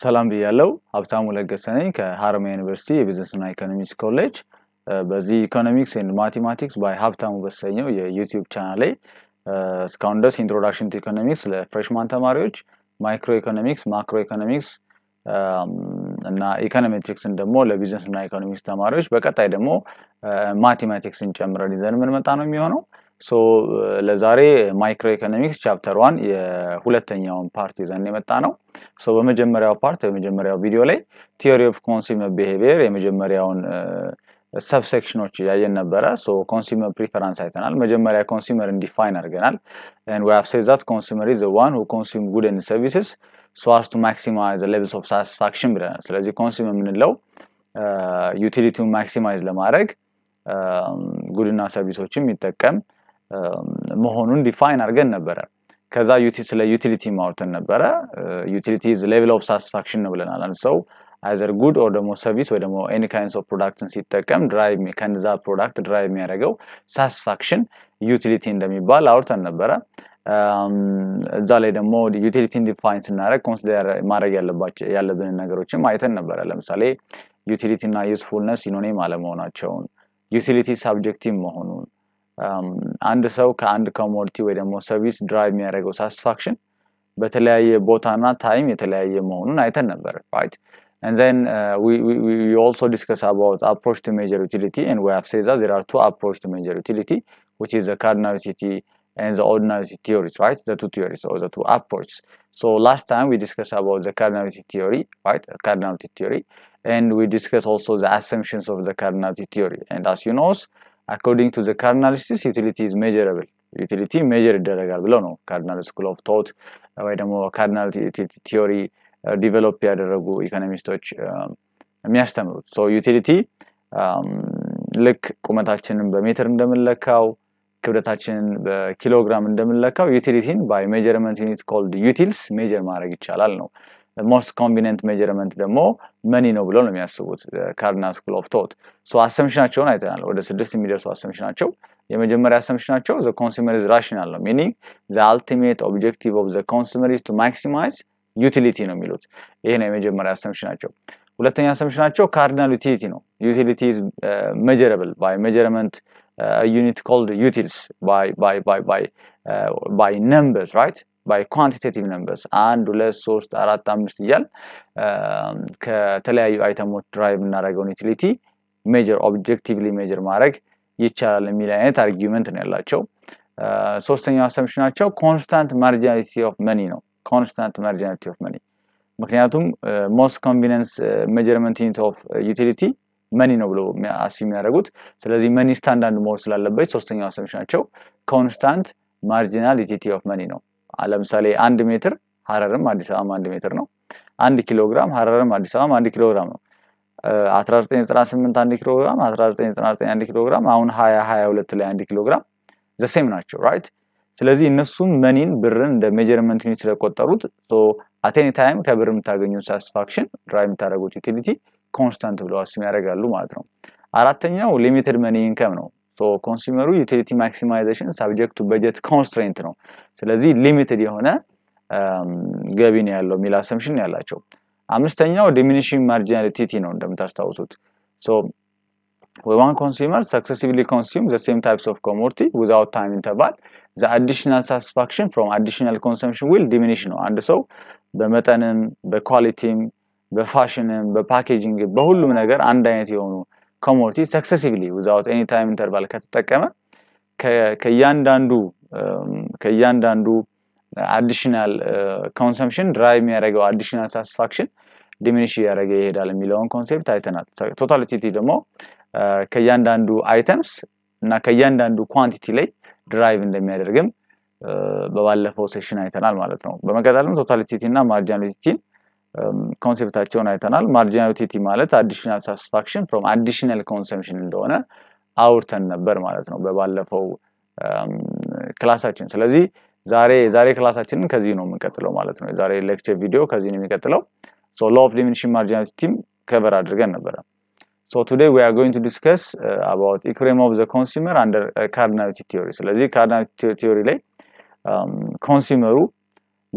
ሰላም ብያለው ሀብታሙ ለገሰ ነኝ ከሃርማያ ዩኒቨርሲቲ የቢዝነስ እና ኢኮኖሚክስ ኮሌጅ በዚህ ኢኮኖሚክስ ኤንድ ማቴማቲክስ ባይ ሀብታሙ በሰኘው የዩቲዩብ ቻናል ላይ እስካሁን ድረስ ኢንትሮዳክሽን ቱ ኢኮኖሚክስ ለፍሬሽማን ተማሪዎች ማይክሮ ኢኮኖሚክስ ማክሮ ኢኮኖሚክስ እና ኢኮኖሜትሪክስን ደግሞ ለቢዝነስ እና ኢኮኖሚክስ ተማሪዎች በቀጣይ ደግሞ ማቴማቲክስን ጨምረን ይዘን የምንመጣ ነው የሚሆነው ሶ ለዛሬ ማይክሮ ኢኮኖሚክስ ቻፕተር 1 የሁለተኛውን ፓርት ይዘን የመጣ ነው ሶ በመጀመሪያው ፓርት በመጀመሪያው ቪዲዮ ላይ ቲዮሪ ኦፍ ኮንሱመር ቢሄቪየር የመጀመሪያውን ሰብሴክሽኖች ያየን ነበረ ሶ ኮንሱመር ፕሪፈረንስ አይተናል መጀመሪያ ኮንሱመርን ዲፋይን አድርገናል and we have said that consumer is the one who consume goods and services so as to maximize the levels of satisfaction ብለናል ስለዚህ ኮንሱመር የምንለው ዩቲሊቲውን ማክሲማይዝ ለማድረግ ጉድና ሰርቪሶችን የሚጠቀም መሆኑን ዲፋይን አድርገን ነበረ ከዛ ስለ ዩቲሊቲ ማውርተን ነበረ ዩቲሊቲ is the level of satisfaction ነው ብለናል and so either good or ደግሞ service ወይ ደግሞ any kinds of products ሲጠቀም drive ከነዛ ፕሮዳክት drive የሚያደርገው satisfaction ዩቲሊቲ እንደሚባል አውርተን ነበረ እዛ ላይ ደግሞ ዩቲሊቲን ዲፋይን ስናደርግ ኮንሲደር ማድረግ ያለብን ነገሮችን አይተን ነበረ ለምሳሌ ዩቲሊቲ እና ዩዝፉልነስ ሲኖኒም አለመሆናቸውን ዩቲሊቲ ሳብጀክቲቭ መሆኑን አንድ ሰው ከአንድ ኮሞዲቲ ወይ ደግሞ ሰርቪስ ድራይቭ የሚያደርገው ሳቲስፋክሽን በተለያየ ቦታና ታይም የተለያየ መሆኑን አይተን ነበር right and then we also discuss about approach to measure utility and we have said that there are two approach to measure utility which is the cardinality and the ordinality theories right the two theories or the two approaches so last time we discussed about the cardinality theory right cardinality theory and we discussed also the assumptions of the cardinality theory and as you know according to the cardinalities utility is measurable utility measure ይደረጋል ብለው ነው cardinal school of thought ወይ ደግሞ cardinality theory ዲቨሎፕ ያደረጉ ኢኮኖሚስቶች የሚያስተምሩት ሶ ዩቲሊቲ ልክ ቁመታችንን በሜትር እንደምንለካው ክብደታችንን በኪሎግራም እንደምንለካው ዩቲሊቲን ባይ ሜጀርመንት ዩኒት ኮልድ ዩቲልስ ሜጀር ማድረግ ይቻላል ነው most convenient measurement ደግሞ መኒ ነው ብለው ነው የሚያስቡት cardinal school of thought so assumptionaቸውን አይተናል ወደ 6 የሚደርሱ assumptionaቸው የመጀመሪያ assumptionaቸው the consumer is rational ነው meaning the ultimate objective of the consumer is to maximize utility ነው የሚሉት ይሄ ነው የመጀመሪያ assumptionaቸው ሁለተኛ assumptionaቸው cardinal utility ነው utility is measurable by measurement unit called utils by numbers right by quantitative numbers 1 2 3 4 5 ይያል ከተለያዩ አይተሞች ድራይቭ እናደርገውን ዩቲሊቲ ሜጀር ኦብጀክቲቭሊ ሜጀር ማድረግ ይቻላል የሚል አይነት አርጊውመንት ነው ያላቸው ሶስተኛው assumptionaቸው constant marginality of money ነው constant marginality of money ምክንያቱም most convenience measurement unit of utility money ነው ብለው አስዩም ያደርጉት ስለዚህ money standard መሆን ስላለበት ሶስተኛው assumptionaቸው constant marginality of money ነው ለምሳሌ 1 ሜትር ሐረርም አዲስ አበባ 1 ሜትር ነው 1 ኪሎ ግራም ሐረርም አዲስ አበባ 1 ኪሎ ግራም ነው 1998 1 ኪሎ ግራም 1999 1 ኪሎ ግራም አሁን 2022 ላይ 1 ኪሎ ግራም the same ናቸው right ስለዚህ እነሱም መኒን ብርን እንደ ሜጀርመንት ዩኒት ስለቆጠሩት ሶ at any time ከብር የምታገኙት ሳቲስፋክሽን ድራይቭ የምታደርጉት ዩቲሊቲ ኮንስታንት ብለው አስዩም ያደርጋሉ ማለት ነው አራተኛው ሊሚትድ መኒ ኢንካም ነው ሶ ኮንሱመሩ ዩቲሊቲ ማክሲማይዜሽን ሳብጀክት ቱ በጀት ኮንስትሬንት ነው ስለዚህ ሊሚትድ የሆነ ገቢ ነው ያለው ሚል አሰምሽን ያላቸው አምስተኛው ዲሚኒሺንግ ማርጂናሊቲ ነው እንደምታስታውሱት ሶ when one consumer successively consume the same types of commodity without time interval the additional satisfaction from additional consumption will diminish ነው አንድ ሰው በመጠንም በኳሊቲም በፋሽንም በፓኬጂንግ በሁሉም ነገር አንድ አይነት የሆኑ commodity successively without any time interval ከተጠቀመ ከያንዳንዱ additional consumption drive የሚያደርገው additional satisfaction diminish ያደረገ ይሄዳል የሚለውን ኮንሴፕት አይተናል ቶታሊቲ ደግሞ ከያንዳንዱ አይተምስ እና ከያንዳንዱ ኳንቲቲ ላይ ድራይቭ እንደሚያደርግም በባለፈው ሴሽን አይተናል ማለት ነው በመቀጠልም ቶታሊቲ እና ማርጂናሊቲ ኮንሴፕታቸውን አይተናል ማርጂናሊቲ ማለት additional satisfaction from additional consumption እንደሆነ አውርተን ነበር ማለት ነው በባለፈው ክላሳችን ስለዚህ ዛሬ ክላሳችንን ከዚህ ነው የምንቀጥለው ማለት ነው ዛሬ ሌክቸር ቪዲዮ ከዚህ ነው የሚቀጥለው so law of diminishing marginality cover አድርገን ነበር so today we are going to discuss about equilibrium of the consumer under cardinality theory ስለዚህ cardinality theory ላይ ኮንሱመሩ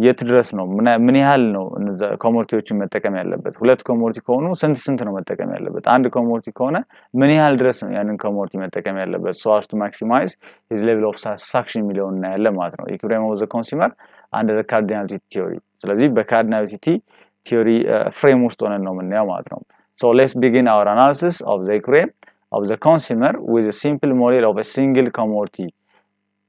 የት ድረስ ነው ምን ያህል ነው እነዛ ኮሞዲቲዎችን መጠቀም ያለበት ሁለት ኮሞዲቲ ከሆኑ ስንት ነው መጠቀም ያለበት አንድ ኮሞዲቲ ከሆነ ምን ያህል ድረስ ነው ያንን ኮሞዲቲ መጠቀም ያለበት so as to maximize his level of satisfaction የሚለውን እናያለን ማለት ነው equilibrium of the consumer under the cardinality theory ስለዚህ በcardinality theory frame ውስጥ ሆነን ነው የምናየው ማለት ነው so let's begin our analysis of the equilibrium of the consumer with a simple model of a single commodity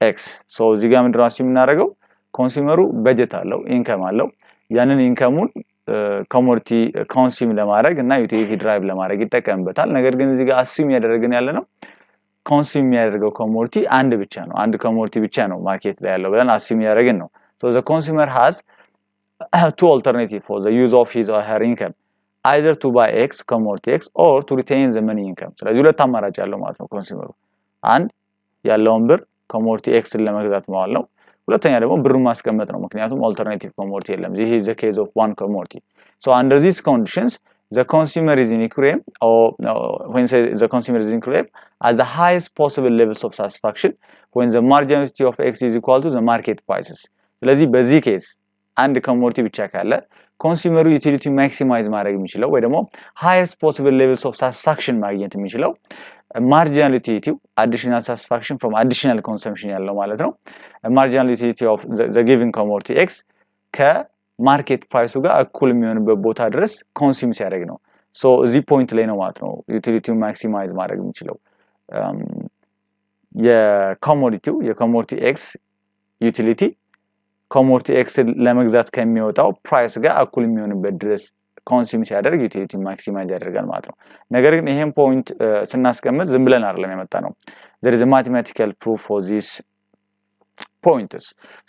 x so እዚህ ጋር ምንድነው የምናደርገው ኮንሱመሩ በጀት አለው ኢንካም አለው ያንን ኢንካሙን ኮሞዲቲ ኮንሱም ለማድረግ እና ዩቲሊቲ ድራይቭ ለማድረግ ይጠቀምበታል ነገር ግን እዚህ ጋር አስዩም ያደረግን ያለነው ኮንሱም የሚያደርገው ኮሞዲቲ አንድ ብቻ ነው አንድ ኮሞዲቲ ብቻ ነው ማርኬት ላይ ያለው ብለን አስዩም ያደረግን ነው so the consumer has two alternatives for the use of his or her income either to buy x commodity x or to retain the money income ስለዚህ ሁለት አማራጭ ያለው ማለት ነው ኮንሱመሩ አንድ ያለውን ብር ኮሞዲቲ ኤክስን ለመግዛት ማዋል ነው ሁለተኛ ደግሞ ብሩን ማስቀመጥ ነው ምክንያቱም ኦልተርኔቲቭ ኮሞዲቲ የለም this is the case of one commodity so under these conditions the consumer is in equilibrium or when say the consumer is in equilibrium at the highest possible levels of satisfaction when the marginality of x is equal to the market prices ስለዚህ በዚህ ኬስ አንድ ኮሞዲቲ ብቻ ካለ ኮንሱመሩ ዩቲሊቲ ማክሲማይዝ ማድረግ የሚችለው ወይ ደግሞ highest possible levels of satisfaction ማግኘት የሚችለው marginal utility additional satisfaction from additional consumption ያለው ማለት ነው marginal utility of the given commodity x ከማርኬት ፕራይሱ ጋር እኩል የሚሆንበት ቦታ ድረስ ኮንሱም ሲያደርግ ነው so እዚህ ፖይንት ላይ ነው ማለት ነው ዩቲሊቲው ማክሲማይዝ ማድረግ የሚችለው የኮሞዲቲ x ዩቲሊቲ ኮሞዲቲ x ለመግዛት ከሚወጣው ፕራይስ ጋር እኩል የሚሆንበት ድረስ ኮንሱም ሲያደርግ ዩቲሊቲ ማክሲማይዝ ያደርጋል ማለት ነው ነገር ግን ይሄን ፖይንት ስናስቀምጥ ዝም ብለን አይደለም የመጣ ነው there is a mathematical proof for this points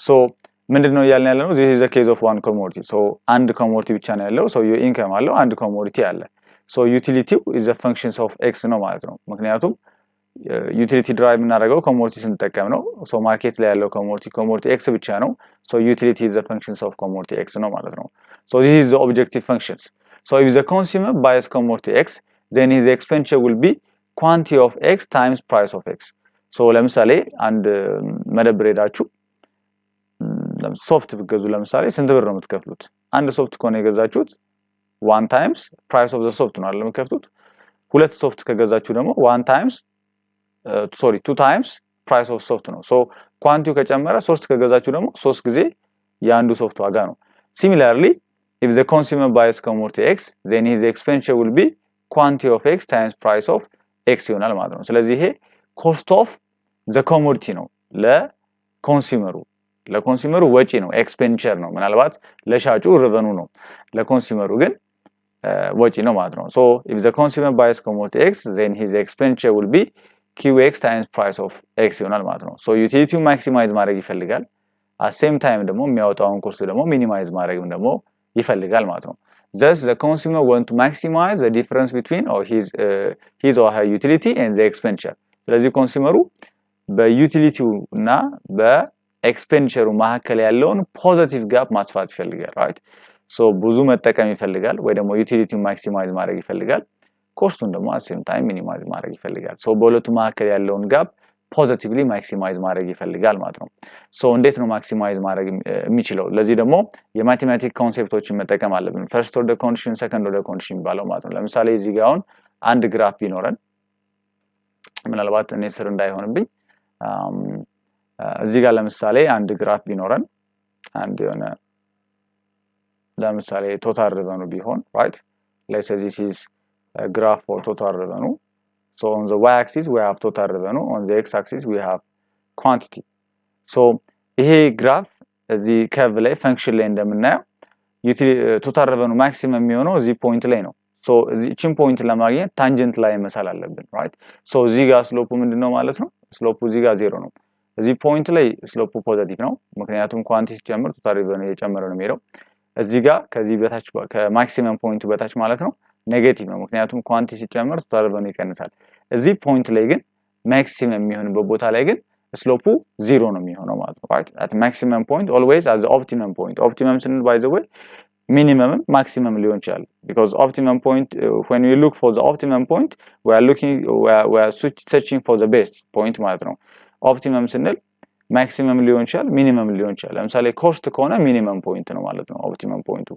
so ምንድነው ያልን ያለው this is the case of one commodity so አንድ ኮሞዲቲ ብቻ ነው ያለው so your income አለው አንድ ኮሞዲቲ አለ so utility is the functions of x ነው ማለት ነው ምክንያቱም ዩቲሊቲ ድራይቭ እናደርገው ኮሞዲቲ ስንጠቀም ነው so ማርኬት ላይ ያለው ኮሞዲቲ x ብቻ ነው so utility is the functions of commodity x ነው ማለት ነው so this is the objective functions so if the consumer buys commodity x then his expenditure will be quantity of x times price of x so ለምሳሌ አንድ መደብር ሄዳችሁ ሶፍት ብትገዙ ለምሳሌ ስንት ብር ነው የምትከፍሉት አንድ ሶፍት ከሆነ የገዛችሁት 1 times price of the soft ነው አይደል የምትከፍሉት ሁለት ሶፍት ከገዛችሁ ደግሞ 1 times 2 times price of soft ነው so ኳንቲቲው ከጨመረ 3 ከገዛችሁ ደግሞ 3 ጊዜ የአንዱ ሶፍት ዋጋ ነው similarly if the consumer buys commodity x then his expenditure will be quantity of x times price of x ይሆናል ማለት ነው ስለዚህ ይሄ cost of the commodity ነው ለኮንሱመሩ ወጪ ነው expenditure ነው ምናልባት ለሻጩ revenue ነው ለኮንሱመሩ ግን ወጪ ነው ማለት ነው so if the consumer buys commodity x then his expenditure will be qx times price of x ይሆናል ማለት ነው so utility maximize ማድረግ ይፈልጋል at same time ደግሞ የሚያወጣውን ኮስት ደግሞ minimize ማድረግም ደግሞ ይፈልጋል ማለት ነው thus the consumer want to maximize the difference between or his or her utility and the expenditure ስለዚህ ኮንሱመሩ በዩቲሊቲው እና በኤክስፔንዲቸሩ መካከል ያለውን ፖዚቲቭ ጋፕ ማስፋት ይፈልጋል right so ብዙ መጠቀም ይፈልጋል ወይ ደግሞ ዩቲሊቲው ማክሲማይዝ ማድረግ ይፈልጋል ኮስቱን ደግሞ at same time minimize ማድረግ ይፈልጋል so በሁለቱ መካከል ያለውን ጋፕ ፖዚቲቭሊ ማክሲማይዝ ማድረግ ይፈልጋል ማለት ነው so እንዴት ነው ማክሲማይዝ ማድረግ የሚችለው ለዚህ ደግሞ የማቴማቲክ ኮንሴፕቶችን መጠቀም አለብን ፈርስት ኦርደር ኮንዲሽን ሰከንድ ኦርደር ኮንዲሽን ባለው ማለት ነው ለምሳሌ እዚህ ጋር አሁን አንድ ግራፍ ቢኖረን ምናልባት እኔ ስር እንዳይሆንብኝ እዚህ ጋር ለምሳሌ አንድ ግራፍ ቢኖረን አንድ የሆነ ለምሳሌ ቶታል ሬቨኑ ቢሆን right let's say this is a graph for total revenue so on the y-axis we have total revenue on the x-axis we have quantity so ይሄ ግራፍ እዚህ ከርቭ ላይ ፈንክሽን ላይ እንደምናየው ቶታል revenue ማክሲመም የሚሆነው እዚህ ፖይንት ላይ ነው so እቺን ፖይንት ለማግኘት ታንጀንት ላይ መሳል አለብን right so እዚህ ጋር ስሎፑ ምንድነው ማለት ነው ስሎፑ እዚህ ጋር 0 ነው እዚህ ፖይንት ላይ ስሎፑ ፖዚቲቭ ነው ምክንያቱም ኳንቲቲ ሲጨምር ቶታል revenue እየጨመረ ነው የሚሄደው እዚህ ጋር ከዚህ በታች ከማክሲመም ፖይንቱ በታች ማለት ነው ኔጌቲቭ ነው ምክንያቱም ኳንቲቲ ሲጨምር ቶታል revenue ይቀንሳል እዚህ ፖይንት ላይ ግን ማክሲመም የሚሆንበት ቦታ ላይ ግን ስሎፑ 0 ነው የሚሆነው ማለት ነው right at maximum point always at the optimum point optimum ስንል by the way minimum maximum ሊሆን ይችላል because optimum point when we look for the optimum point we are searching for the best point ማለት ነው optimum ስንል ማክሲመም ሊሆን ይችላል ሚኒመም ሊሆን ይችላል ለምሳሌ ኮስት ከሆነ ሚኒመም ፖይንት ነው ማለት ነው ኦፕቲመም ፖይንቱ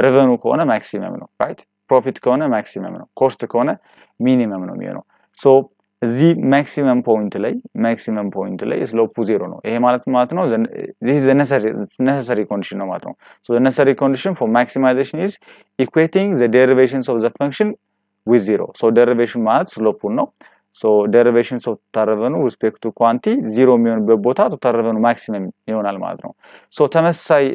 ሬቨኑ ከሆነ ማክሲመም ነው ራይት ፕሮፊት ከሆነ ማክሲመም ነው ኮስት ከሆነ ሚኒመም ነው የሚሆነው ሶ እዚህ ማክሲመም ፖይንት ላይ ስሎፑ 0 ነው ይሄ ማለት ነው this is the necessary condition ነው ማለት ነው so the necessary condition for maximization is equating the derivations of the function with 0 so derivation ማለት ስሎፑ ነው so derivations of total revenue with respect to quantity 0 የሚሆንበት ቦታ total revenue maximum ይሆናል ማለት ነው so ተመሳሳይ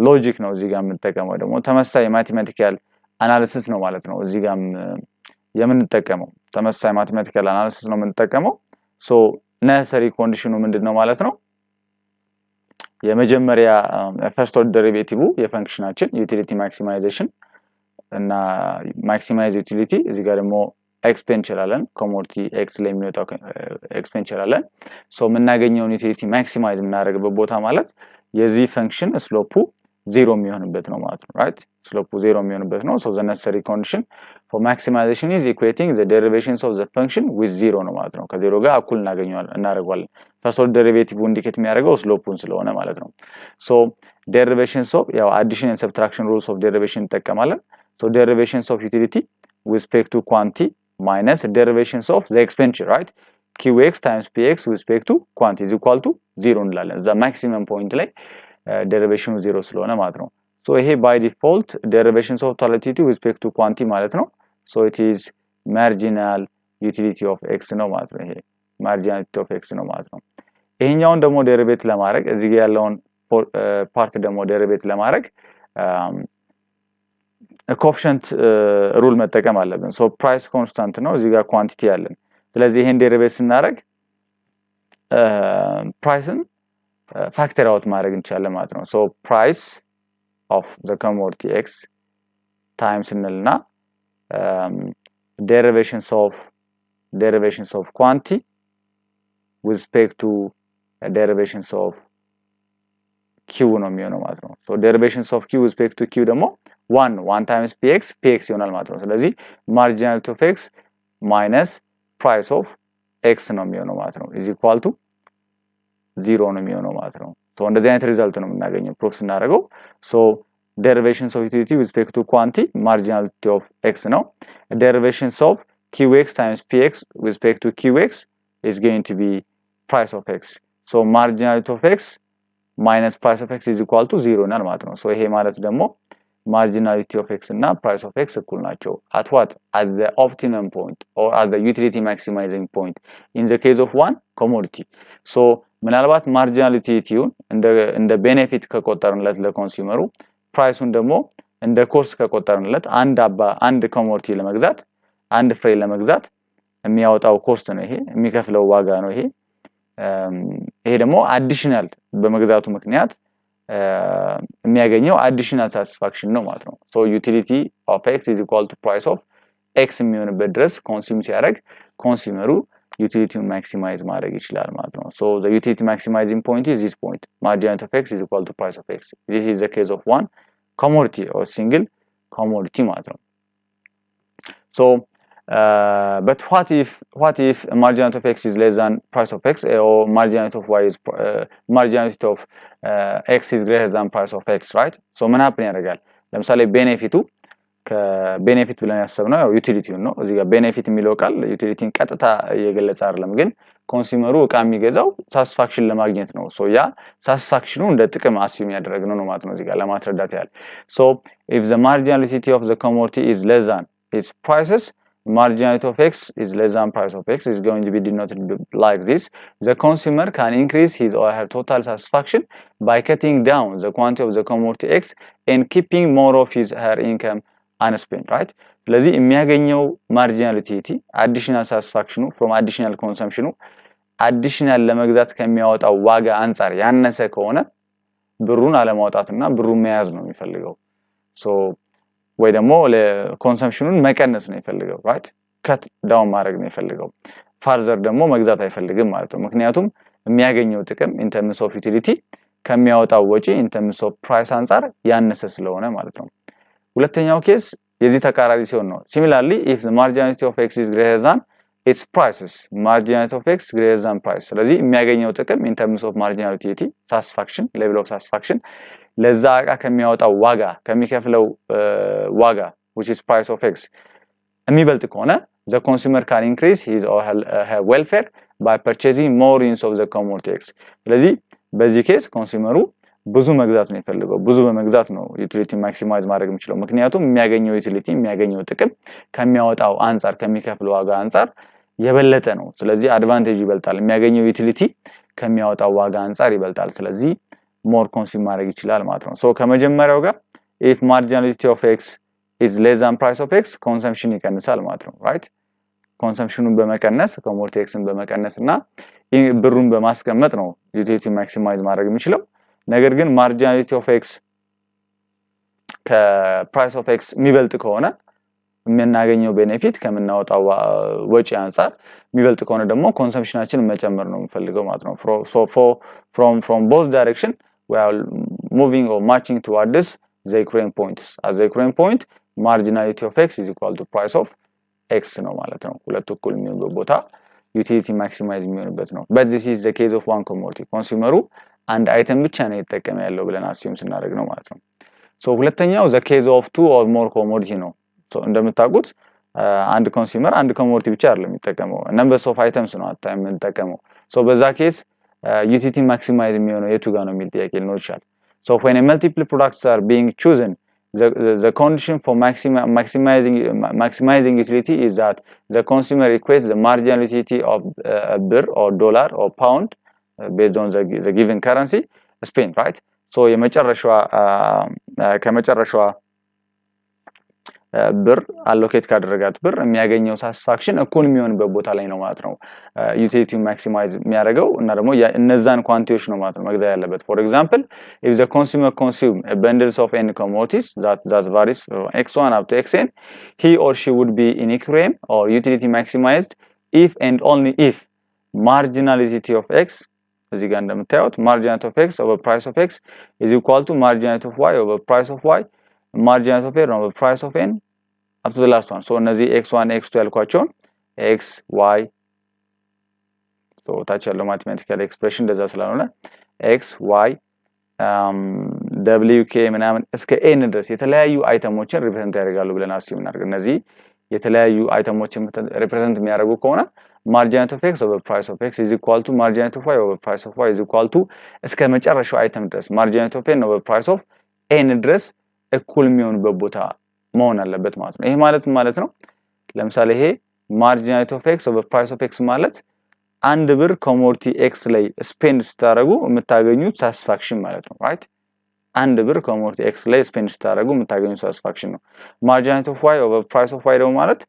ሎጂክ ነው እዚህ ጋር የምንጠቀመው ደግሞ ተመሳሳይ ማቴማቲካል አናሊሲስ ነው ማለት ነው እዚህ ጋር የምንጠቀመው ተመሳሳይ ማቴማቲካል አናሊሲስ ነው የምንጠቀመው ሶ necessary condition ምንድነው ማለት ነው የመጀመሪያ ፈርስት ኦርደር ዴሪቬቲቭ የፈንክሽናችን ዩቲሊቲ ማክሲማይዜሽን እና ማክሲማይዝ ዩቲሊቲ እዚህ ጋር ደግሞ ኤክስፔንድ እንችላለን ኮሞዲቲ ኤክስ ላይ የሚወጣው ኤክስፔንድ እንችላለን ሶ የምናገኘው ዩቲሊቲ ማክሲማይዝ የምናደርግበት ቦታ ማለት የዚህ ፈንክሽን ስሎፑ 0 የሚሆንበት ነው ማለት ነው right ስሎፑ 0 የሚሆንበት ነው so the necessary condition for maximization is equating the derivations of the function with 0 ነው ማለት ነው ከ0 ጋር እኩል እናደርጋለን first order derivative ኢንዲኬት የሚያደርገው ስሎፑን ስለሆነ ማለት ነው so derivations of ያው addition and subtraction rules of derivation እንጠቀማለን so derivations of utility with respect to quantity minus derivations of the expenditure right qx times px with respect to quantity is equal to 0 እንላለን the maximum point ላይ derivation 0 ስለሆነ ማለት ነው so ይሄ by default derivations of total utility with respect to quantity ማለት ነው so it is marginal utility of x ነው ማለት ነው ይሄ marginal utility of x ነው ማለት ነው ይሄኛውን ደግሞ ዴሪቬት ለማድረግ እዚህ ጋር ያለውን ፓርት ደግሞ ዴሪቬት ለማድረግ ኮኤፊሺየንት ሩል መጠቀም አለብን so price constant ነው እዚህ ጋር quantity ያለን ስለዚህ ይሄን ዴሪቬት ስናደርግ ፕራይስን factor out ማድረግ እንችላለን ማለት ነው so price of the commodity x times እንልና derivations of quantity with respect to derivations of q ነው የሚሆነው ማለት ነው so derivations of q with respect to q ደግሞ 1 times px ይሆናል ማለት ነው ስለዚህ marginality of x minus price of x ነው የሚሆነው ማለት ነው is equal to 0 ነው የሚሆነው ማለት ነው so እንደዚህ አይነት ሪዛልት ነው የምናገኘው ፕሩፍ ስናደርገው so derivations of utility with respect to quantity marginality of x ነው derivations of qx times px with respect to qx is going to be price of x so marginality of x minus price of x is equal to 0 ነው ማለት ነው so ይሄ ማለት ደግሞ marginality of x እና price of x እኩል ናቸው at what at the optimum point or at the utility maximizing point in the case of one commodity so ምናልባት ማርጂናሊቲውን እንደ ቤኔፊት ከቆጠርንለት ለኮንሱመሩ ፕራይሱን ደግሞ እንደ ኮስት ከቆጠርንለት አንድ ኮሞዲቲ ለመግዛት አንድ ፍሬ ለመግዛት የሚያወጣው ኮስት ነው ይሄ የሚከፍለው ዋጋ ነው ይሄ ደግሞ አዲሽናል በመግዛቱ ምክንያት የሚያገኘው አዲሽናል ሳቲስፋክሽን ነው ማለት ነው so utility of x is equal to price of x የሚሆንበት ድረስ ኮንሱም ሲያደርግ ኮንሱመሩ ዩቲሊቲውን ማክሲማይዝ ማድረግ ይችላል ማለት ነው so the utility maximizing point is this point marginality of x is equal to price of x this is the case of one commodity or single commodity ማለት ነው so but what if marginality of x is less than price of x or marginality of y is marginality of x is greater than price of x right so ምን happen ያደርጋል ለምሳሌ ቤኔፊቱ ከቤኔፊት ብለን ያሰብነው ያው ዩቲሊቲውን ነው እዚህ ጋር ቤኔፊት የሚለው ቃል ዩቲሊቲን ቀጥታ እየገለጸ አይደለም ግን ኮንሱመሩ እቃ የሚገዛው ሳቲስፋክሽን ለማግኘት ነው ሶ ያ ሳቲስፋክሽኑ እንደ ጥቅም አስዩም ያደረግነው ነው ማለት ነው እዚህ ጋር ለማስረዳት ያህል so if the marginality of the commodity is less than its prices marginality of x is less than price of x is going to be denoted like this the consumer can increase his or her total satisfaction by cutting down the quantity of the commodity x and keeping more of his her income unspent right ስለዚህ የሚያገኘው ማርጂናሊቲ አዲሽናል ሳቲስፋክሽኑ from additional consumption አዲሽናል ለመግዛት ከሚያወጣው ዋጋ አንፃር ያነሰ ከሆነ ብሩን አለማውጣትና ብሩን መያዝ ነው የሚፈልገው so ወይ ደግሞ ለኮንሰምፕሽኑን መቀነስ ነው የሚፈልገው right cut down ማድረግ ነው የሚፈልገው further ደግሞ መግዛት አይፈልግም ማለት ነው ምክንያቱም የሚያገኘው ጥቅም in terms of utility ከሚያወጣው ወጪ in terms of price አንፃር ያነሰ ስለሆነ ማለት ነው ሁለተኛው ኬስ የዚህ ተቃራኒ ሲሆን ነው similarly if the marginality of x is greater than its prices marginality of x greater than price ስለዚህ የሚያገኘው ጥቅም in terms of marginality satisfaction level of satisfaction ለዛ እቃ ከሚያወጣው ዋጋ ከሚከፍለው ዋጋ which is price of x የሚበልጥ ከሆነ the consumer can increase his or her welfare by purchasing more units of the commodity x ስለዚህ በዚህ ኬስ ኮንሱመሩ ብዙ መግዛት ነው የሚፈልገው ብዙ በመግዛት ነው ዩቲሊቲ ማክሲማይዝ ማድረግ የሚችለው ምክንያቱም የሚያገኘው ዩቲሊቲ የሚያገኘው ጥቅም ከሚያወጣው አንፃር ከሚከፍለው ዋጋ አንፃር የበለጠ ነው ስለዚህ አድቫንቴጅ ይበልጣል የሚያገኘው ዩቲሊቲ ከሚያወጣው ዋጋ አንፃር ይበልጣል ስለዚህ ሞር ኮንሱም ማድረግ ይችላል ማለት ነው ሶ ከመጀመሪያው ጋር if marginality of x is less than price of x consumption ይቀንሳል ማለት ነው right ኮንሰምፕሽኑን በመቀነስ ኮሞዲቲ ኤክስን በመቀነስና ብሩን በማስቀመጥ ነው ዩቲሊቲ ማክሲማይዝ ማድረግ የሚችለው ነገር ግን ማርጂናሊቲ ኦፍ ኤክስ ከፕራይስ ኦፍ ኤክስ የሚበልጥ ከሆነ የምናገኘው ቤኔፊት ከምናወጣው ወጪ አንፃር የሚበልጥ ከሆነ ደግሞ ኮንሰምፕሽናችንን መጨመር ነው የምፈልገው ማለት ነው so from both direction we are moving or marching towards the equilibrium points as the equilibrium point marginality of x is equal to price of x ነው ማለት ነው ሁለቱ እኩል የሚሆኑበት ቦታ ዩቲሊቲ ማክሲማይዝ የሚሆንበት ነው but this is the case of one commodity ኮንሱመሩ አንድ አይተም ብቻ ነው የተጠቀመ ያለው ብለን አስዩም ስናደርግ ነው ማለት ነው ሶ ሁለተኛው the case of two or more commodity ነው ሶ እንደምታውቁት አንድ ኮንሱመር አንድ ኮሞዲቲ ብቻ አይደለም የሚጠቀመው numbers of items ነው አታይም የምንጠቀመው ሶ በዛ ኬስ ዩቲሊቲ ማክሲማይዝ የሚሆነው የቱ ጋር ነው የሚል ጥያቄ ሊኖር ይችላል so when a multiple products are being chosen the condition for maximizing utility is that the consumer equates the marginality of a birr or dollar or pound based on the given currency spent right so የመጨረሻው ከመጨረሻው ብር አሎኬት ካደረጋት ብር የሚያገኘው ሳቲስፋክሽን እኩል የሚሆንበት ቦታ ላይ ነው ማለት ነው ዩቲሊቲ ማክሲማይዝ የሚያደርገው እና ደግሞ እነዛን ኳንቲቲዎች ነው ማለት ነው መግዛት ያለበት for example if the consumer consume a bundles of any commodities that varies from x1 up to xn he or she would be in equilibrium or utility maximized if and only if marginality of x እዚህ ጋር እንደምታዩት marginality of x over price of x is equal to marginality of y over price of y marginality of n over price of n up to the last one so እነዚህ x1 x2 ያልኳቸውን x y so ታች ያለው ማቴማቲካል ኤክስፕሬሽን እንደዛ ስለሆነ x y w k ምናምን እስከ n ድረስ የተለያዩ አይተሞችን ሪፕሬዘንት ያደርጋሉ ብለን አስዩም እናደርግ እነዚህ የተለያዩ አይተሞችን ሪፕሬዘንት የሚያደርጉ ከሆነ marginality of x over price of x is equal to marginality of y over price of y is equal to እስከ መጨረሻው አይተም ድረስ marginality of n over price of n ድረስ እኩል የሚሆንበት ቦታ መሆን አለበት ማለት ነው ይሄ ማለት ነው ለምሳሌ ይሄ marginality of x over price of x ማለት አንድ ብር ኮሞዲቲ x ላይ ስፔንድ ስታደርጉ የምታገኙት ሳቲስፋክሽን ማለት ነው right አንድ ብር ኮሞዲቲ x ላይ ስፔንድ ስታደርጉ የምታገኙት ሳቲስፋክሽን ነው marginality of y over price of y ደግሞ ማለት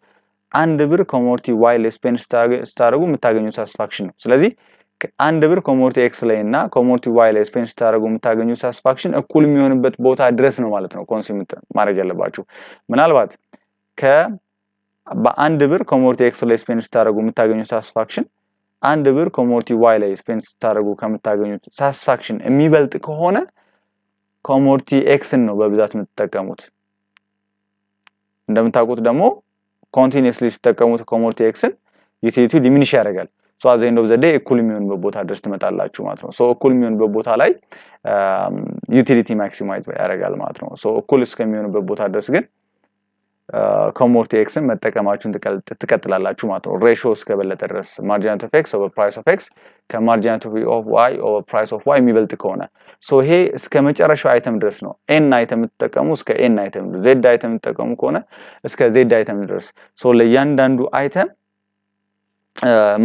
አንድ ብር ኮሞዲቲ y ላይ ስፔንድ ስታደርጉ የምታገኙት ሳቲስፋክሽን ነው ስለዚህ አንድ ብር ኮሞዲቲ x ላይ እና ኮሞዲቲ y ላይ ስፔንድ ስታደርጉ የምታገኙት ሳቲስፋክሽን እኩል የሚሆንበት ቦታ ድረስ ነው ማለት ነው ኮንሱም ማድረግ ያለባችሁ ምናልባት በአንድ ብር ኮሞዲቲ x ላይ ስፔንድ ስታደርጉ የምታገኙት ሳቲስፋክሽን አንድ ብር ኮሞዲቲ y ላይ ስፔንድ ስታደርጉ ከምታገኙት ሳቲስፋክሽን የሚበልጥ ከሆነ ኮሞዲቲ x ነው በብዛት የምትጠቀሙት እንደምታውቁት ደግሞ ኮንቲኒየስሊ ስትጠቀሙት ኮሞዲቲ x ዩቲሊቲ ዲሚኒሽ ያደርጋል so at the end of the day እኩል የሚሆንበት ቦታ ድረስ ትመጣላችሁ ማለት ነው so እኩል የሚሆንበት ቦታ ላይ ዩቲሊቲ ማክሲማይዝ ያደርጋል ማለት ነው so እኩል እስከሚሆንበት ቦታ ድረስ ግን ኮሞዲቲ ኤክስን መጠቀማችሁን ትቀጥላላችሁ ማለት ነው ሬሺዮ እስከበለጠ ድረስ marginality of x over price of x ከmarginality of y over price of y የሚበልጥ ከሆነ so ይሄ እስከ መጨረሻው አይተም ድረስ ነው n አይተም ተጠቀሙ እስከ n አይተም z አይተም ተጠቀሙ ከሆነ እስከ z አይተም ድረስ so ለእያንዳንዱ አይተም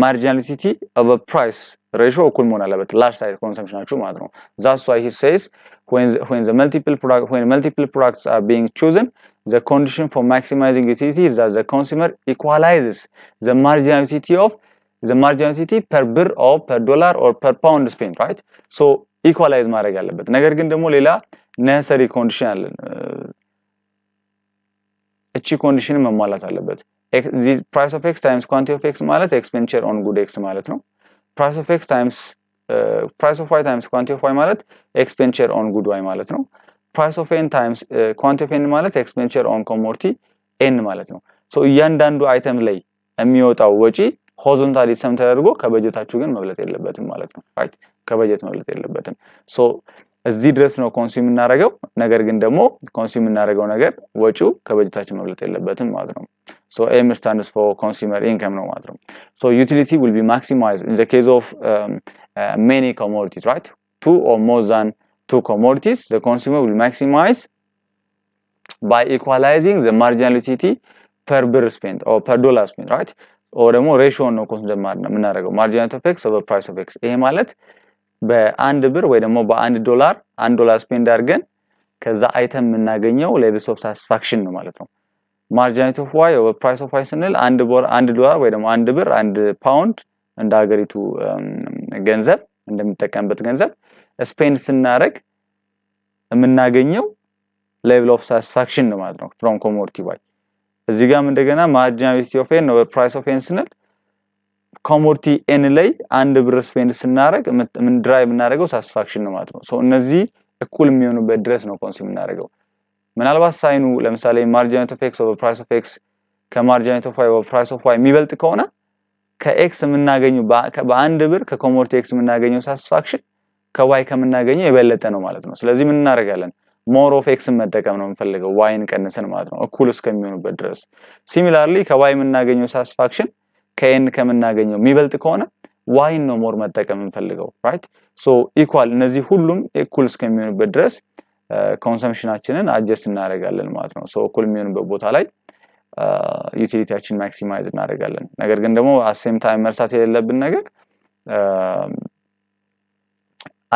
marginality of a price ratio እኩል መሆን አለበት large size consumptionናችሁ ማለት ነው that's why he says when multiple products are being chosen the condition for maximizing utility is that the consumer equalizes the marginality per birr or per dollar or per pound spent right so equalize ማድረግ አለበት ነገር ግን ደግሞ ሌላ necessary condition አለ እቺ ኮንዲሽን መሟላት አለበት the price of x times quantity of x ማለት expenditure on good x ማለት ነው price of x times price of y times quantity of y ማለት expenditure on good y ማለት ነው price of n times quantity of n ማለት expenditure on commodity n ማለት ነው so እያንዳንዱ አይተም ላይ የሚወጣው ወጪ ሆሪዞንታሊ ሰም ተደርጎ ከበጀታችሁ ግን መብለጥ የለበትም ማለት ነው ራይት ከበጀት መብለጥ የለበትም ሶ እዚህ ድረስ ነው ኮንሱም እናደርገው ነገር ግን ደግሞ ኮንሱም እናደርገው ነገር ወጪው ከበጀታችን መብለጥ የለበትም ማለት ነው so aim stands for consumer income ነው ማለት ነው so utility will be maximized in the case of many commodities right two or more than two commodities the consumer will maximize by equalizing the marginal utility per birr spent or per dollar spent right or ደግሞ ሬሽዮ ነው ኮንሲደር የምናደርገው marginal of x over price of x ይሄ ማለት በአንድ ብር ወይ ደግሞ በአንድ ዶላር $1 ስፔንድ አድርገን ከዛ አይተም የምናገኘው ሌቭልስ ኦፍ ሳቲስፋክሽን ነው ማለት ነው ማርጂናሊቲ ኦፍ y ኦቨር ፕራይስ ኦፍ y ስንል አንድ ዶላር ወይ ደግሞ አንድ ብር አንድ ፓውንድ እንደ ሀገሪቱ ገንዘብ እንደምንጠቀምበት ገንዘብ ስፔንድ ስናደርግ የምናገኘው ሌቭል ኦፍ ሳቲስፋክሽን ነው ማለት ነው ፍሮም ኮሞዲቲ y እዚህ ጋር እንደገና ማርጂናሊቲ ኦፍ n ኦቨር ፕራይስ ኦፍ n ስንል ኮሞዲቲ n ላይ አንድ ብር ስፔንድ ስናደርግ ምን ድራይቭ እናደርገው ሳቲስፋክሽን ነው ማለት ነው ሶ እነዚህ እኩል የሚሆኑበት ድረስ ነው ኮንሱም እናደርገው ምናልባት ሳይኑ ለምሳሌ ማርጂናሊቲ ኦፍ x ኦቨር ፕራይስ ኦፍ x ከማርጂናሊቲ ኦፍ y ኦቨር ፕራይስ ኦፍ y የሚበልጥ ከሆነ ከx የምናገኘው በአንድ ብር ከኮሞዲቲ x የምናገኘው ሳቲስፋክሽን ከy ከምናገኘው የበለጠ ነው ማለት ነው ስለዚህ ምን እናደርጋለን ሞር ኦፍ x መጠቀም ነው የምንፈልገው y ቀንሰን ማለት ነው እኩል እስከሚሆኑበት ድረስ ሲሚላርሊ ከy የምናገኘው ሳቲስፋክሽን ከn ከምናገኘው የሚበልጥ ከሆነ y ነው ሞር መጠቀም እንፈልገው ራይት ሶ ኢኳል እነዚህ ሁሉም ኢኩል እስከሚሆኑበት ድረስ ኮንሰምፕሽናችንን አድጀስት እናደርጋለን ማለት ነው ሶ ኢኩል የሚሆኑበት ቦታ ላይ ዩቲሊቲያችን ማክሲማይዝ እናደርጋለን ነገር ግን ደግሞ አሴም ታይም መርሳት የሌለብን ነገር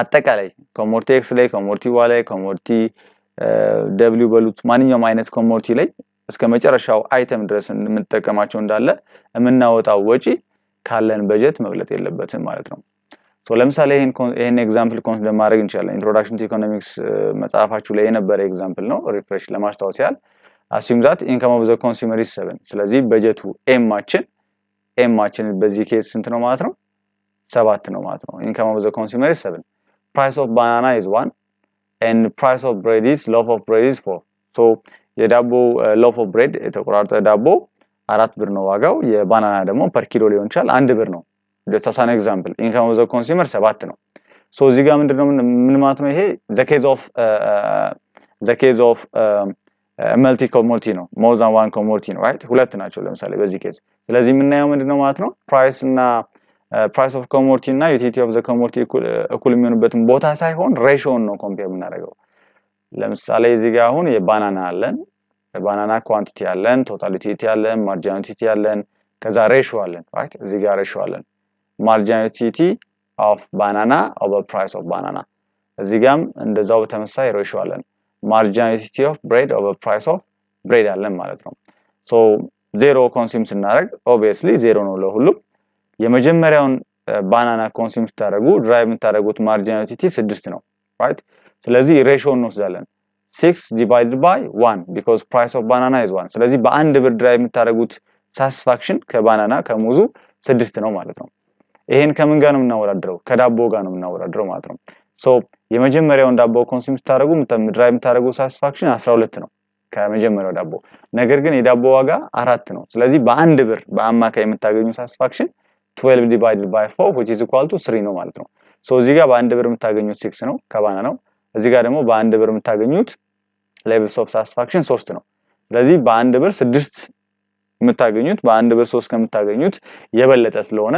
አጠቃላይ ኮሞዲቲ x ላይ ኮሞዲቲ y ላይ ኮሞዲቲ w በሉት ማንኛውም አይነት ኮሞዲቲ ላይ እስከ መጨረሻው አይተም ድረስ እንጠቀማቸው እንዳለ የምናወጣው ወጪ ካለን በጀት መብለጥ የለበትም ማለት ነው ሶ ለምሳሌ ይሄን ኤግዛምፕል ኮንሲደር ማድረግ እንችላለን ኢንትሮዳክሽን ቱ ኢኮኖሚክስ መጽሐፋችሁ ላይ የነበረ ኤግዛምፕል ነው ሪፍሬሽ ለማስታወስ ያህል assume that income of the consumer is 7 ስለዚህ በጀቱ m ማችን በዚህ ኬስ ስንት ነው ማለት ነው 7 ነው ማለት ነው income of the consumer is 7 price of banana is 1 and price of bread is loaf of bread is 4 so የዳቦ loaf of bread የተቆራረጠ ዳቦ 4 ብር ነው ዋጋው የባናና ደግሞ per ኪሎ ሊሆን ይችላል 1 ብር ነው just as an example income of the consumer 7 ነው so እዚህ ጋር ምንድነው ምን ማለት ነው ይሄ the case of multi commodity ነው more than one commodity ነው right ሁለት ናቸው ለምሳሌ በዚህ ኬዝ ስለዚህ የምናየው ምንድነው ማለት ነው price እና price of commodity እና utility of the commodity እኩል የሚሆኑበትን ቦታ ሳይሆን ሬሽዮን ነው ኮምፔር የምናደርገው ለምሳሌ እዚህ ጋር አሁን የባናና አለን የባናና ኳንቲቲ አለን ቶታል ዩቲሊቲ አለን ማርጂናል ዩቲሊቲ አለን ከዛ ሬሽዮ አለን right እዚህ ጋር ሬሽዮ አለን ማርጂናል ዩቲሊቲ of banana over price of banana እዚህ ጋርም እንደዛው በተመሳሳይ ሬሽዮ አለን marginal utility of bread over price of bread አለን ማለት ነው so ዜሮ ኮንሱም ስናደርግ obviously ዜሮ ነው ለሁሉም የመጀመሪያውን ባናና ኮንሱም ስታደርጉ ድራይቭ የምታደርጉት marginal utility 6 ነው right ስለዚህ ሬሽዮ እንወስዳለን 6 divided by 1 because price of banana is 1 ስለዚህ በአንድ ብር ድራይቭ የምታደርጉት ሳቲስፋክሽን ከባናና ከሙዙ 6 ነው ማለት ነው ይሄን ከምን ጋር ነው የምናወዳድረው ከዳቦ ጋር ነው የምናወዳድረው ማለት ነው so የመጀመሪያውን ዳቦ ኮንሱም ስታደርጉ ድራይቭ የምታደርጉ ሳቲስፋክሽን 12 ነው ከመጀመሪያው ዳቦ ነገር ግን የዳቦ ዋጋ 4 ነው ስለዚህ በአንድ ብር በአማካይ የምታገኙ ሳቲስፋክሽን 12 divided by 4 which is equal to 3 ነው ማለት ነው so እዚህ ጋር በአንድ ብር የምታገኙት 6 ነው ከባናናው እዚህ ጋር ደግሞ በአንድ ብር የምታገኙት levels of satisfaction 3 ነው ስለዚህ በአንድ ብር 6 የምታገኙት በአንድ ብር 3 ከምታገኙት የበለጠ ስለሆነ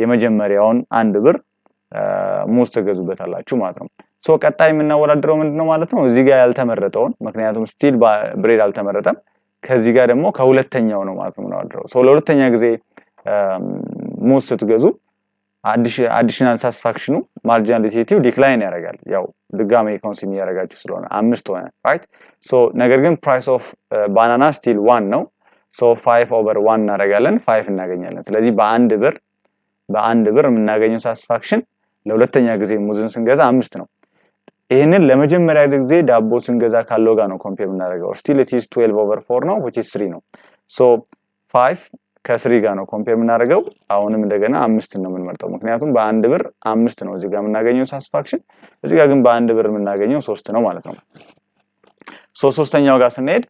የመጀመሪያውን አንድ ብር ሙዝ ተገዙበታላችሁ ማለት ነው ሶ ቀጣይ የምናወዳድረው ምንድነው ማለት ነው እዚህ ጋር ያልተመረጠውን ምክንያቱም ስቲል ብሬድ አልተመረጠም ከዚህ ጋር ደግሞ ከሁለተኛው ነው ማለት ነው የምናወዳድረው ሶ ለሁለተኛ ጊዜ ሙዝ ስትገዙ አዲሽናል ሳቲስፋክሽኑ ማርጂናል ዩቲሊቲው ዲክላይን ያደርጋል ያው ድጋሜ ኮንሱም ያደርጋችሁ ስለሆነ 5 ሆነ right so ነገር ግን price of banana still 1 ነው so 5 over 1 እናደርጋለን 5 እናገኛለን ስለዚህ በአንድ ብር የምናገኘው ሳቲስፋክሽን ለሁለተኛ ጊዜ ሙዝን ስንገዛ 5 ነው ይሄንን ለመጀመሪያ ጊዜ ዳቦ ስንገዛ ካለው ጋር ነው ኮምፔር የምናደርገው still it is 12 over 4 ነው which is 3 ነው so 5 ከ3 ጋር ነው ኮምፔር የምናደርገው አሁንም እንደገና 5 ነው የምንመርጠው ምክንያቱም በአንድ ብር 5 ነው እዚህ ጋር የምናገኘው ሳቲስፋክሽን እዚህ ጋር ግን በአንድ ብር የምናገኘው 3 ነው ማለት ነው ሶ ሶስተኛው ጋር ስንሄድ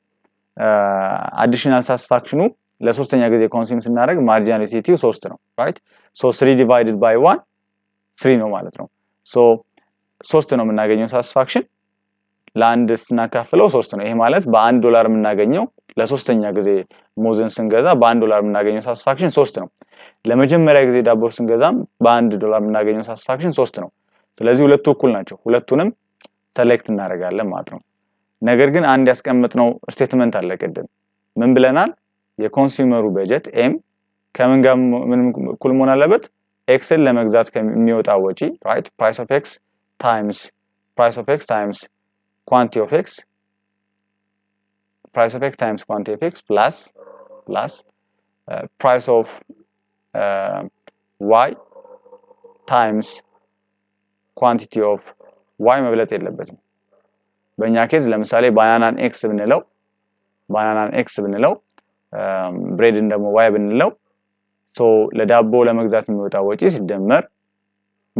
አዲሽናል ሳቲስፋክሽኑ ለሶስተኛ ጊዜ ኮንሱም ስናደርግ ማርጂናል ዩቲሊቲው 3 ነው right so 3 divided by 1 3 ነው ማለት ነው so 3 ነው የምናገኘው ሳቲስፋክሽን ለአንድ ስናካፍለው 3 ነው ይሄ ማለት በ1 ዶላር የምናገኘው ለሶስተኛ ጊዜ ሙዝን ስንገዛ በ1 ዶላር የምናገኘው ሳቲስፋክሽን 3 ነው ለመጀመሪያ ጊዜ ዳቦ ስንገዛም በ1 ዶላር የምናገኘው ሳቲስፋክሽን 3 ነው ስለዚህ ሁለቱ እኩል ናቸው ሁለቱንም ሰሌክት እናደርጋለን ማለት ነው ነገር ግን አንድ ያስቀምጥነው ስቴትመንት አለ ቀደም ምን ብለናል የኮንሱመሩ በጀት ኤም ከምን ጋር ምን እኩል መሆን አለበት ኤክስን ለመግዛት ከሚወጣ ወጪ right price of x times quantity of x price of x times quantity of x plus price of y times quantity of y መብለጥ የለበትም በእኛ ኬዝ ለምሳሌ ባናናን x ብንለው ብሬድን ደግሞ y ብንለው ሶ ለዳቦ ለመግዛት የሚወጣው ወጪ ሲደመር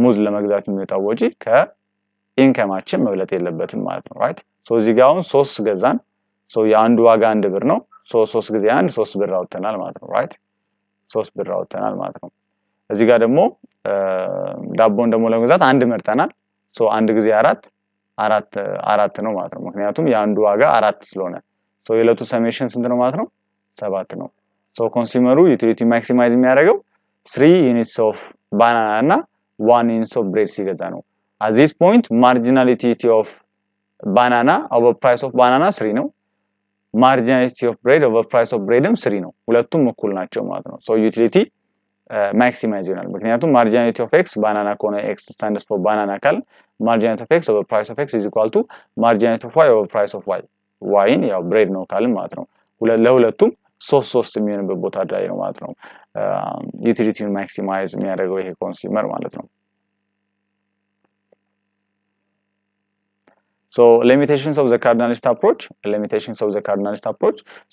ሙዝ ለመግዛት የሚወጣው ወጪ ከኢንከማችን መብለጥ የለበትም ማለት ነው right ሶ እዚህ ጋር አሁን 3 ገዛን ሶ የአንዱ ዋጋ 1 ብር ነው ሶ 3 ጊዜ 1 3 ብር አውጥተናል ማለት ነው right 3 ብር አውጥተናል ማለት ነው እዚህ ጋር ደግሞ ዳቦን ደግሞ ለመግዛት 1 መርጠናል ሶ 1 ጊዜ 4 ነው ማለት ነው ምክንያቱም የአንዱ ዋጋ 4 ስለሆነ ሶ የለቱ ሰሜሽን ስንት ነው ማለት ነው 7 ነው ሶ ኮንሱመሩ ዩቲሊቲ ማክሲማይዝ የሚያደርገው 3 units of banana እና 1 units of bread ሲገዛ ነው at this point marginality of banana over price of banana 3 ነው marginality of bread over price of breadም 3 ነው ሁለቱም እኩል ናቸው ማለት ነው ሶ ዩቲሊቲ ማክሲማይዝ ይሆናል ምክንያቱም marginality of x banana ከሆነ x stands for banana ካል marginality of x over price of x is equal to marginality of y over price of y yን ያው bread ነው ካል ማለት ነው ለሁለቱም 3 የሚሆንበት ቦታ ላይ ነው ማለት ነው ዩቲሊቲውን ማክሲማይዝ የሚያደርገው ይሄ ኮንሱመር ማለት ነው so limitations of the cardinalist approach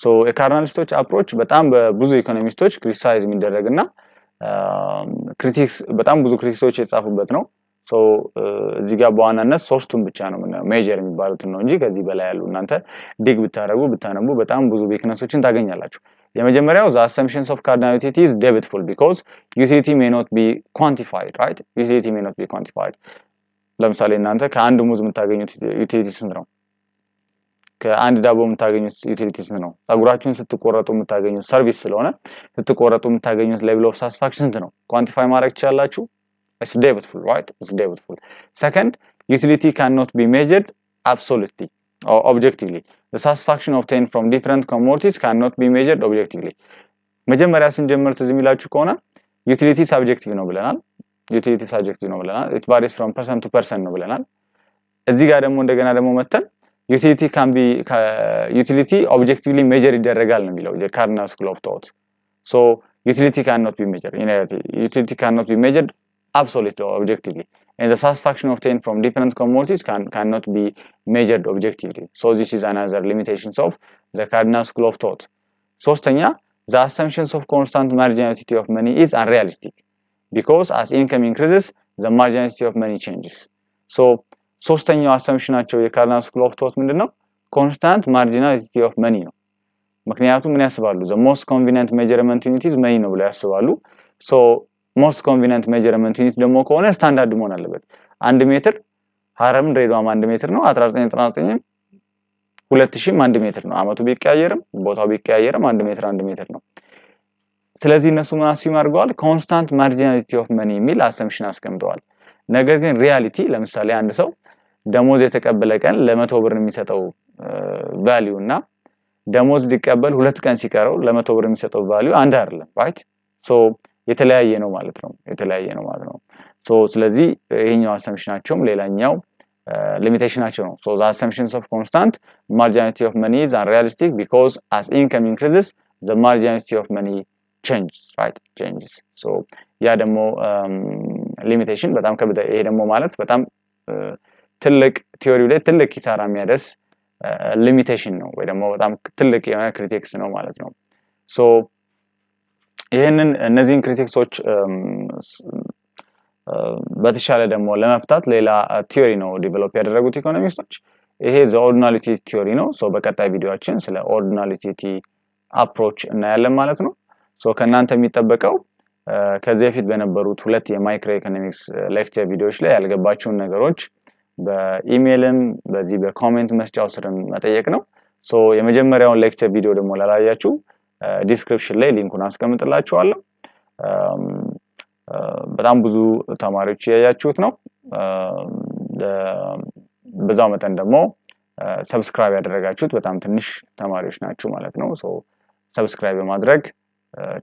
so a cardinalist approach በጣም በብዙ ኢኮኖሚስቶች ክሪቲሳይዝ የሚደረግና ክሪቲክስ በጣም ብዙ ክሪቲክሶች የጻፉበት ነው so እዚህ ጋር በዋናነት ሶስቱን ብቻ ነው ሜጀር የሚባሉት ነው እንጂ ከዚህ በላይ ያሉ እናንተ ዲግ ብታነቡ በጣም ብዙ ዊክነሶችን ታገኛላችሁ የመጀመሪያው the assumptions of cardinality is debatable because utility may not be quantified right utility may not be quantified ለምሳሌ እናንተ ከአንድ ሙዝ የምታገኙት ዩቲሊቲ ስንት ነው ከአንድ ዳቦ የምታገኙት ዩቲሊቲ ስንት ነው ጸጉራችሁን ስትቆረጡ የምታገኙት ሰርቪስ ስለሆነ ስትቆረጡ የምታገኙት level of satisfaction ስንት ነው ኳንቲፋይ ማድረግ ትችላላችሁ it's debatable right it's debatable second utility cannot be measured absolutely or objectively the satisfaction obtained from different commodities cannot be measured objectively መጀመሪያ ስንጀምር ትዝ የሚላችሁ ከሆነ utility subjective ነው ብለናል utility subjective ነው ብለናል it varies from person to person ነው ብለናል እዚህ ጋር ደግሞ እንደገና ደግሞ መተን utility objectively measure ይደረጋል ነው የሚለው the Cardinal school of thought so utility cannot be measured in reality utility cannot be measured absolutely or objectively and the satisfaction obtained from different commodities cannot be measured objectively so this is another limitations of the Cardinal school of thought ሶስተኛ the assumptions of constant marginality of money is unrealistic because as income increases the marginality of money changes so ሶስተኛው አሰምፕሽናቸው የካርዲናል ስኩል ኦፍ ቶት ምንድነው ኮንስታንት ማርጂናሊቲ ኦፍ መኒ ነው ምክንያቱም ምን ያስባሉ the most convenient measurement unit is money ነው ብለው ያስባሉ so most convenient measurement unit ደግሞ ከሆነ ስታንዳርድ መሆን አለበት 1 ሜትር ሀረም ድሬዳዋም 1 ሜትር ነው 1999 2000 1 ሜትር ነው አመቱ ቢቀያየርም ቦታው ቢቀያየርም 1 ሜትር ነው ስለዚህ እነሱ ምን አስዩም አድርገዋል ኮንስታንት ማርጂናሊቲ ኦፍ መኒ የሚል አሰምፕሽን አስቀምጠዋል ነገር ግን ሪያሊቲ ለምሳሌ አንድ ሰው ደሞዝ የተቀበለ ቀን ለ100 ብር የሚሰጠው ቫልዩ እና ደሞዝ ሊቀበል 2 ቀን ሲቀረው ለ100 ብር የሚሰጠው ቫልዩ አንድ አይደለም right so የተለያየ ነው ማለት ነው so ስለዚህ ይሄኛው አሰምፕሽናቸውም ሌላኛው ሊሚቴሽናቸው ነው so the assumptions of constant marginality of money is unrealistic because as income increases the marginality of money changes so ያ ደግሞ ሊሚቴሽን በጣም ከበደ ይሄ ደግሞ ማለት በጣም ትልቅ ቲዮሪው ላይ ትልቅ ኪሳራ የሚያደርስ ሊሚቴሽን ነው ወይ ደግሞ በጣም ትልቅ የሆነ ክሪቲክስ ነው ማለት ነው so እነዚህን ክሪቲክሶች በተሻለ ደግሞ ለመፍታት ሌላ ቲዮሪ ነው ዲቨሎፕ ያደረጉት ኢኮኖሚስቶች ይሄ the ordinality ቲዮሪ ነው so በቀጣይ ቪዲዮአችን ስለ ordinality አፕሮች እናያለን ማለት ነው። ሶ ከናንተ የሚጠበቀው ከዚህ በፊት በነበሩት ሁለት የማይክሮ ኢኮኖሚክስ ሌክቸር ቪዲዮዎች ላይ ያልገባችሁን ነገሮች በኢሜይልም በዚህ በኮሜንት መስጫው ስር መጠየቅ ነው። ሶ የመጀመሪያውን ሌክቸር ቪዲዮ ደግሞ ላላያችሁ ዲስክሪፕሽን ላይ ሊንኩን አስቀምጥላችኋለሁ። በጣም ብዙ ተማሪዎች ያያችሁት ነው። በዛው መጠን ደግሞ ሰብስክራይብ ያደረጋችሁት በጣም ትንሽ ተማሪዎች ናችሁ ማለት ነው። ሶ ሰብስክራይብ በማድረግ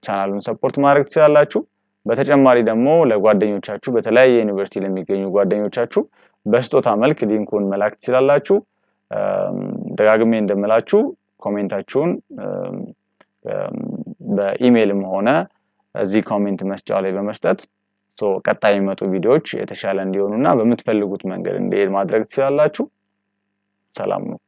ቻናሉን ሰፖርት ማድረግ ትችላላችሁ። በተጨማሪ ደግሞ ለጓደኞቻችሁ በተለያየ ዩኒቨርሲቲ ለሚገኙ ጓደኞቻችሁ በስጦታ መልክ ሊንኩን መላክ ትችላላችሁ። ደጋግሜ እንደምላችሁ ኮሜንታችሁን በኢሜይልም ሆነ እዚህ ኮሜንት መስጫው ላይ በመስጠት ቀጣይ የሚመጡ ቪዲዮዎች የተሻለ እንዲሆኑና በምትፈልጉት መንገድ እንዲሄድ ማድረግ ትችላላችሁ። ሰላም ነው።